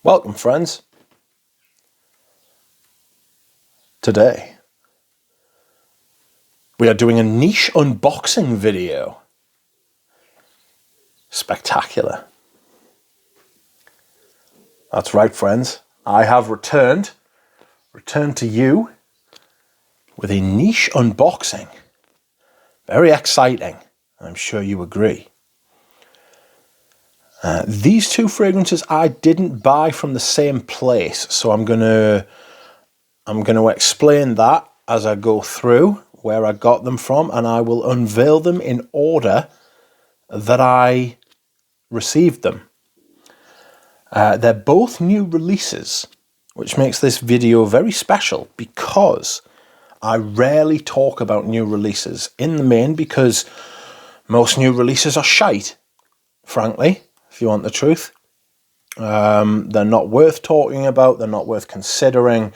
Welcome, friends. Today, we are doing a niche unboxing video. Spectacular. That's right, friends. I have returned to you with a niche unboxing. Very exciting. I'm sure you agree. These two fragrances I didn't buy from the same place, so I'm gonna explain that as I go through where I got them from, and I will unveil them in order that I received them. They're both new releases, which makes this video very special because I rarely talk about new releases in the main because most new releases are shite, frankly, if you want the truth. They're not worth talking about. They're not worth considering.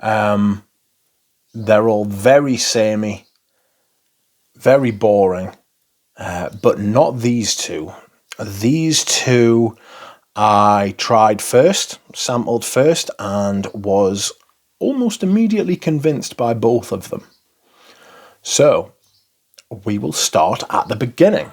They're all very samey, very boring, but not these two. These two I tried first, sampled first, and was almost immediately convinced by both of them. So, we will start at the beginning.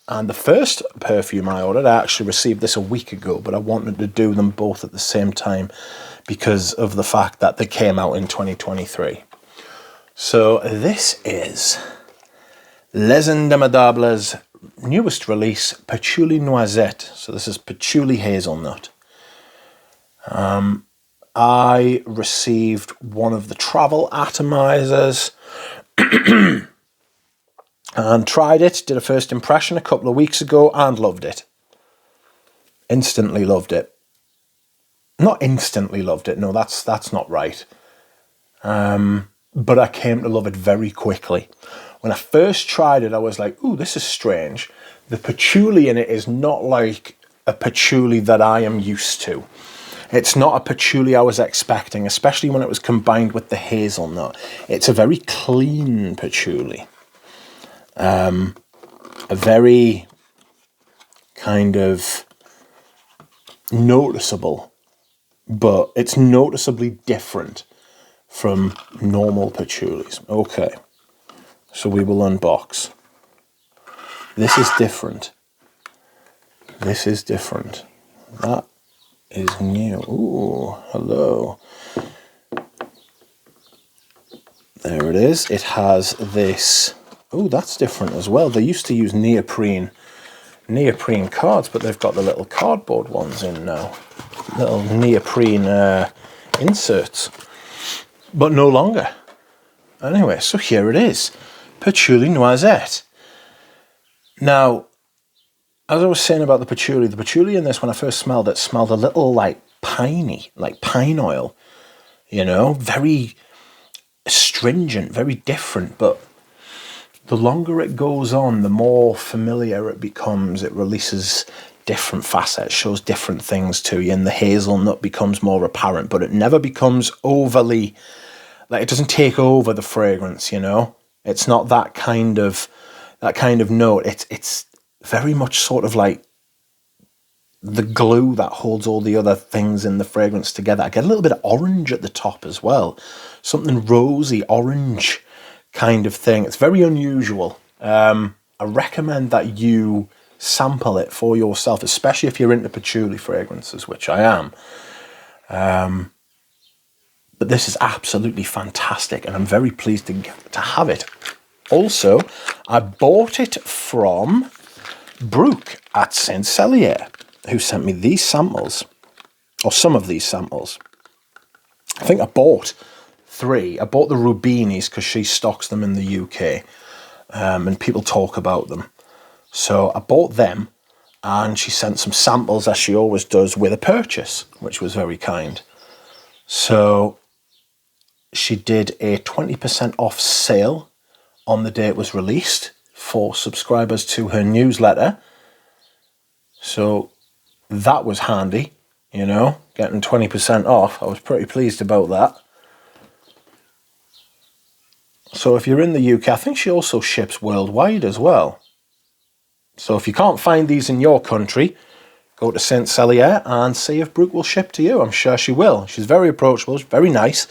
And the first perfume I ordered, I actually received this a week ago, but I wanted to do them both at the same time because of the fact that they came out in 2023. So this is Les Indomables' newest release, Patchouli Noisette. So this is Patchouli Hazelnut. I received one of the travel atomizers and tried it, did a first impression a couple of weeks ago and loved it. Instantly loved it. Not instantly loved it, no, that's not right. But I came to love it very quickly. When I first tried it, I was like, ooh, this is strange. The patchouli in it is not like a patchouli that I am used to. It's not a patchouli I was expecting, especially when it was combined with the hazelnut. It's a very clean patchouli. A very kind of noticeable, but it's noticeably different from normal patchoulis. Okay, so we will unbox. This is different. This is different. That is new. Ooh, hello. There it is. It has this. Oh, that's different as well. They used to use neoprene cards, but they've got the little cardboard ones in now. Little neoprene inserts. But no longer. Anyway, so here it is. Patchouli Noisette. Now, as I was saying about the patchouli in this, when I first smelled it, smelled a little like piney, like pine oil. You know, very astringent, very different, but the longer it goes on, the more familiar it becomes. It releases different facets, shows different things to you, and the hazelnut becomes more apparent, but it never becomes overly, like, it doesn't take over the fragrance, you know? It's not that kind of note. It's very much sort of like the glue that holds all the other things in the fragrance together. I get a little bit of orange at the top as well. Something rosy, orange kind of thing. It's very unusual. I recommend that you sample it for yourself, especially if you're into patchouli fragrances, which I am. But this is absolutely fantastic, and I'm very pleased to have it. Also, I bought it from Brooke at Saint Celier, who sent me these samples, or some of these samples. I think I bought 3. I bought the Rubinis because she stocks them in the UK, and people talk about them. So I bought them, and she sent some samples, as she always does, with a purchase, which was very kind. So she did a 20% off sale on the day it was released for subscribers to her newsletter. So that was handy, you know, getting 20% off. I was pretty pleased about that. So if you're in the UK, I think she also ships worldwide as well. So if you can't find these in your country, go to Saint Celier and see if Brooke will ship to you. I'm sure she will. She's very approachable, she's very nice,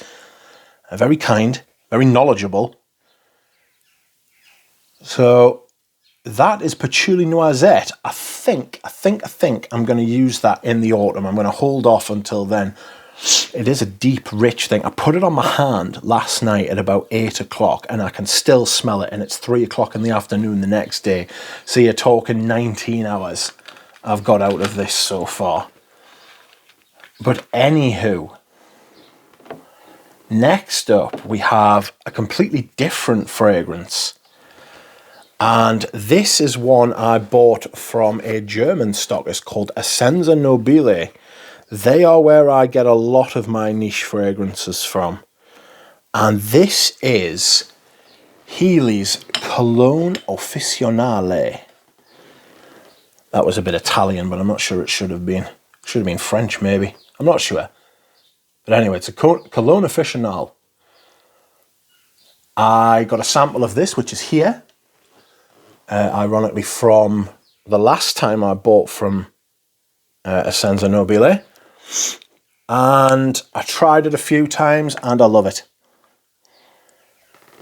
very kind, very knowledgeable. So that is Patchouli Noisette. I think I'm going to use that in the autumn. I'm going to hold off until then. It is a deep, rich thing. I put it on my hand last night at about 8 o'clock and I can still smell it, and it's 3 o'clock in the afternoon the next day. So you're talking 19 hours I've got out of this so far. But anywho, next up we have a completely different fragrance. And this is one I bought from a German stockist called Essenza Nobile. They are where I get a lot of my niche fragrances from. And this is Healy's Cologne Officinale. That was a bit Italian, but I'm not sure it should have been. It should have been French, maybe. I'm not sure. But anyway, it's a Cologne Officinale. I got a sample of this, which is here. Ironically, from the last time I bought from Essenza Nobile. And I tried it a few times and I love it.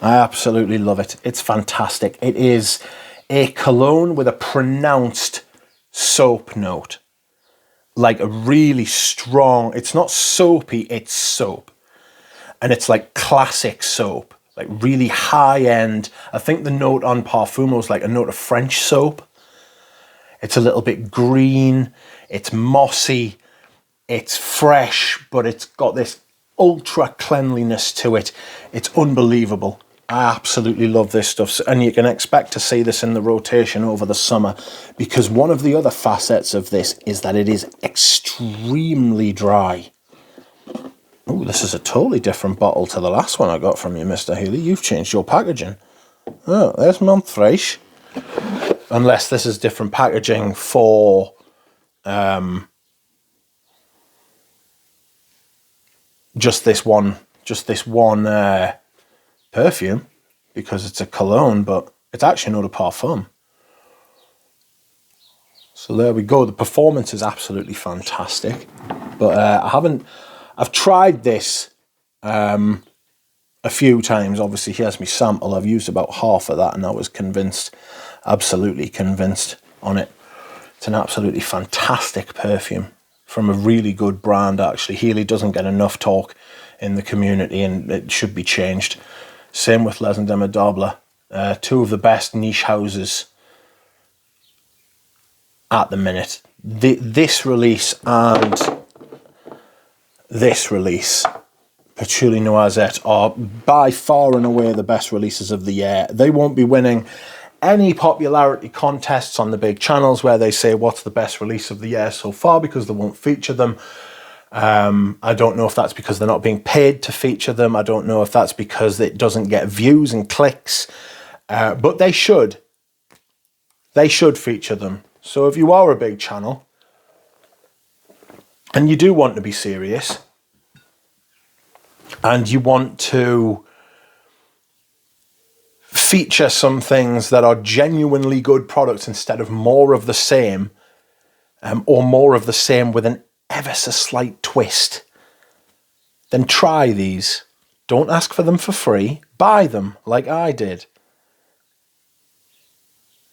I absolutely love it. It's fantastic. It is a cologne with a pronounced soap note. Like a really strong, it's not soapy, it's soap. And it's like classic soap. Like really high end. I think the note on Parfumo is like a note of French soap. It's a little bit green. It's mossy. It's fresh, but it's got this ultra cleanliness to it. It's unbelievable. I absolutely love this stuff. And you can expect to see this in the rotation over the summer, because one of the other facets of this is that it is extremely dry. Oh, this is a totally different bottle to the last one I got from you, Mr. Healy. You've changed your packaging. Oh, there's Montfresh. Unless this is different packaging for just this one perfume, because it's a cologne, but it's actually not a parfum. So there we go. The performance is absolutely fantastic. But I've tried this a few times. Obviously, here's my sample. I've used about half of that and I was convinced, absolutely convinced on it. It's an absolutely fantastic perfume from a really good brand, actually. Healy doesn't get enough talk in the community and it should be changed. Same with Les Indemnidables. Two of the best niche houses at the minute. This release and this release, Patchouli Noisette, are by far and away the best releases of the year. They won't be winning any popularity contests on the big channels where they say what's the best release of the year so far, because they won't feature them. I don't know if that's because they're not being paid to feature them. I don't know if that's because it doesn't get views and clicks. But they should. They should feature them. So if you are a big channel and you do want to be serious and you want to feature some things that are genuinely good products instead of more of the same, or more of the same with an ever so slight twist, then try these. Don't ask for them for free. Buy them like I did.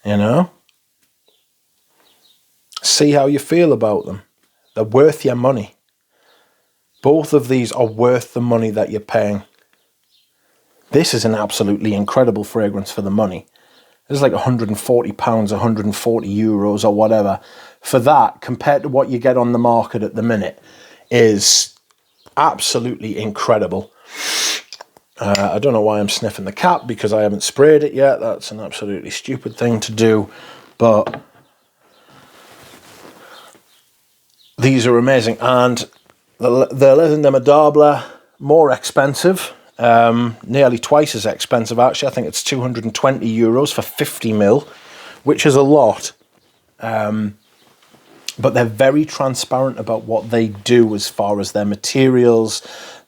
You know? See how you feel about them. They're worth your money. Both of these are worth the money that you're paying. This is an absolutely incredible fragrance for the money. It's like £140, €140 or whatever. For that, compared to what you get on the market at the minute, is absolutely incredible. I don't know why I'm sniffing the cap, because I haven't sprayed it yet. That's an absolutely stupid thing to do. But these are amazing. And the Les Indemnidables, more expensive. Nearly twice as expensive, actually. I think it's €220 for 50ml, which is a lot. But they're very transparent about what they do as far as their materials,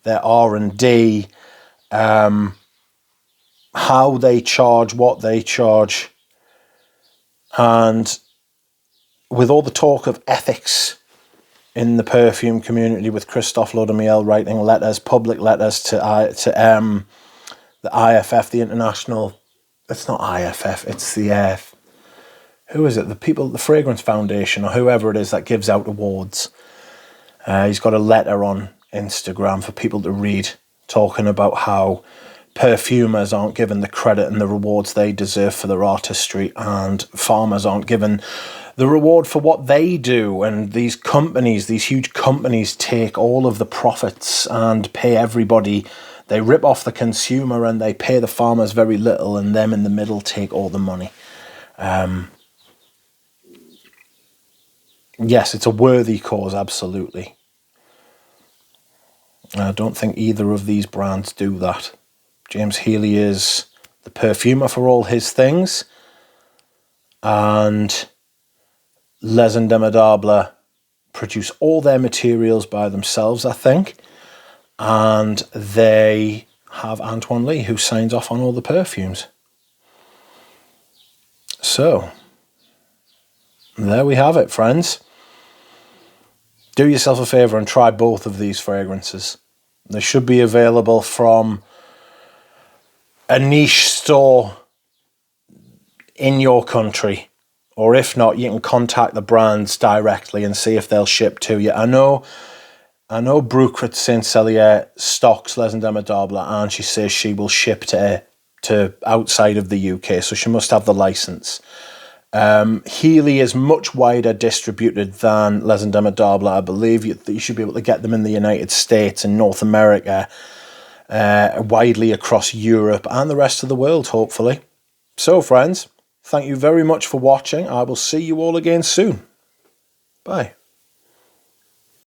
their R&D, how they charge, what they charge. And with all the talk of ethics in the perfume community, with Christophe Laudamiel writing letters, public letters to the IFF, the International, it's not IFF, it's the, who is it? The Fragrance Foundation, or whoever it is that gives out awards. He's got a letter on Instagram for people to read, talking about how perfumers aren't given the credit and the rewards they deserve for their artistry, and farmers aren't given the reward for what they do. And these companies, these huge companies, take all of the profits and pay everybody. They rip off the consumer and they pay the farmers very little, and them in the middle take all the money. Yes, it's a worthy cause, absolutely. I don't think either of these brands do that. James Healy is the perfumer for all his things, and Les Indemnidables produce all their materials by themselves, I think, and they have Antoine Lee, who signs off on all the perfumes. So, there we have it, friends. Do yourself a favour and try both of these fragrances. They should be available from a niche store in your country, or if not, you can contact the brands directly and see if they'll ship to you. I know Brucret Saint Celier stocks Les Indemnidables, and she says she will ship to outside of the UK, so she must have the license. Healy is much wider distributed than Les Indemnidables. I believe you should be able to get them in the United States and North America, widely across Europe and the rest of the world, hopefully. So, friends, thank you very much for watching. I will see you all again soon. Bye.